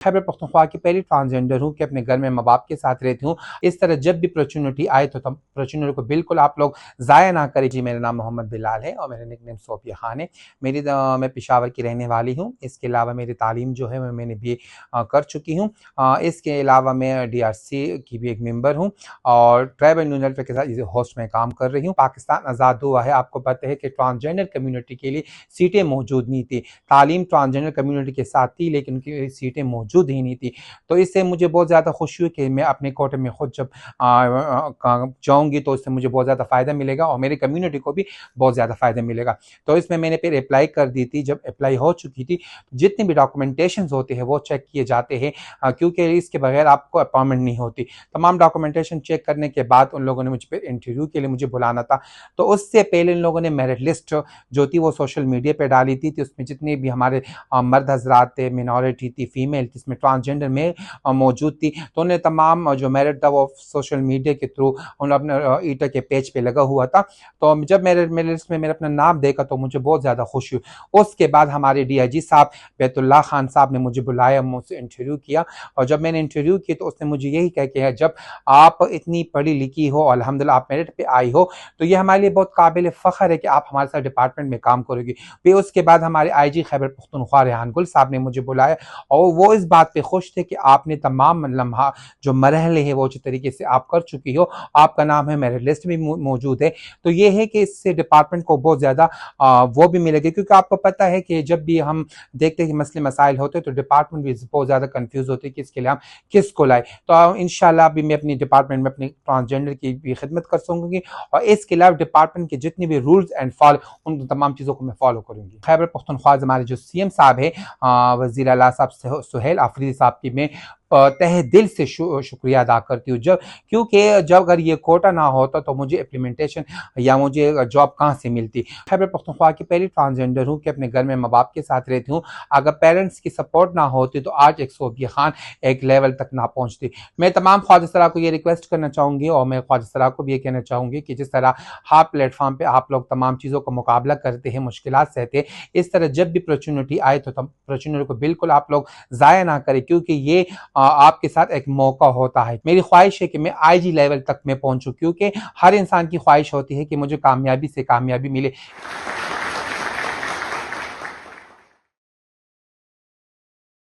खैबर पख्तूनख्वा की पहली ट्रांसजेंडर हूँ कि अपने घर में माँ बाप के साथ रहती हूँ। इस तरह जब भी अपॉर्चुनिटी आए तो अपॉर्चुनिटी को बिल्कुल आप लोग ज़ाया ना करें। जी, मेरा नाम मोहम्मद बिलाल है और मेरा निकनेम सोफिया खान है। मैं पेशावर की रहने वाली हूँ। इसके अलावा मेरी तालीम जो है मैंने BA कर चुकी हूँ। इसके अलावा मैं DRC की भी एक मेंबर हूँ और ट्राइबल न्यूज़ के साथ एज होस्ट में काम कर रही हूँ। पाकिस्तान आज़ाद हुआ है, आपको पता है कि ट्रांसजेंडर कम्युनिटी के लिए सीटें मौजूद नहीं थी। तालीम ट्रांसजेंडर कम्युनिटी के साथ थी लेकिन उनकी सीटें मौजूद ही नहीं थी। तो इससे मुझे बहुत ज़्यादा खुशी हुई कि मैं अपने कोटे में खुद जब जाऊँगी तो इससे मुझे बहुत ज़्यादा फ़ायदा मिलेगा और मेरी कम्युनिटी को भी बहुत ज़्यादा फ़ायदा मिलेगा। तो इसमें मैंने फिर अप्लाई कर दी थी। जब अप्लाई हो चुकी थी, जितने भी डॉक्यूमेंटेशंस होते हैं वो चेक किए जाते हैं, क्योंकि इसके बगैर आपको अपॉइंटमेंट नहीं होती। तमाम डॉक्यूमेंटेशन चेक करने के बाद उन लोगों ने मुझ पर इंटरव्यू के लिए मुझे बुलाना था। तो उससे पहले इन लोगों ने मेरिट लिस्ट जो थी वो सोशल मीडिया पर डाली थी। उसमें जितने भी हमारे मर्द हजरात थे, मिनॉरिटी थी, फीमेल थी, इसमें ट्रांसजेंडर में मौजूद थी। तो उन्हें तमाम जो मेरिट था वो सोशल मीडिया के थ्रू उन्होंने अपने ईटा के पेज पे लगा हुआ था। तो जब मेरे लिस्ट में मैंने अपना नाम देखा तो मुझे बहुत ज़्यादा खुशी हुई। उसके बाद हमारे DIG साहब बैतुल्लाह खान साहब ने मुझे बुलाया, मुझसे इंटरव्यू किया और जब मैंने इंटरव्यू किया तो उसने मुझे यही कहा कि जब आप इतनी पढ़ी लिखी हो, अल्हम्दुलिल्लाह आप मेरिट पे आई हो, तो ये हमारे लिए बहुत काबिल फ़ख्र है कि आप हमारे साथ डिपार्टमेंट में काम करोगी। फिर उसके बाद हमारे IG खैबर पख्तूनख्वा रेहान गुल साहब ने मुझे बुलाया और वो इस बात पे खुश थे कि आपने तमाम लम्हा जो मरहले हैं वो अच्छी तरीके से आप कर चुकी हो, आपका नाम है मेरिट लिस्ट में मौजूद है। तो ये है कि इससे डिपार्टमेंट को बहुत ज़्यादा वो भी मिलेगी, क्योंकि आपको पता है कि जब भी हम देखते हैं कि मसले मसाइल होते हैं तो डिपार्टमेंट भी बहुत ज़्यादा कन्फ्यूज़ होती है कि इसके लिए हम किसको लाए। तो इंशाल्लाह भी मैं अपनी डिपार्टमेंट में अपनी ट्रांसजेंडर की भी खिदमत कर सकूँगी और इसके अलावा डिपार्टमेंट के जितने भी रूल्स एंड फॉलो उन तमाम चीज़ों को मैं फॉलो करूँगी। खैबर पख्तूनख्वा हमारे जो CM साहब है वज़ीर आला साहब सुहेल आफरीदी साहब की मैं तहे दिल से शुक्रिया अदा करती हूँ। क्योंकि जब अगर ये कोटा ना होता तो मुझे इम्प्लीमेंटेशन या मुझे जॉब कहाँ से मिलती। खैबर पख्तूनख्वा की पहली ट्रांसजेंडर हूँ कि अपने घर में माँ बाप के साथ रहती हूँ। अगर पेरेंट्स की सपोर्ट ना होती तो आज एक सोफिया खान एक लेवल तक ना पहुँचती। मैं तमाम ख्वाजा को ये रिक्वेस्ट करना चाहूँगी और मैं ख्वाजा को भी ये कहना चाहूँगी कि जिस तरह हर प्लेटफॉर्म पर आप लोग तमाम चीज़ों का मुकाबला करते हैं, मुश्किलात सहते हैं, इस तरह जब भी अपॉर्चुनिटी आए तो अपॉर्चुनिटी को बिल्कुल आप लोग ज़ाया ना करें, क्योंकि ये आपके साथ एक मौका होता है। मेरी ख्वाहिश है कि मैं IG लेवल तक मैं पहुंचूं, क्योंकि हर इंसान की ख्वाहिश होती है कि मुझे कामयाबी से कामयाबी मिले।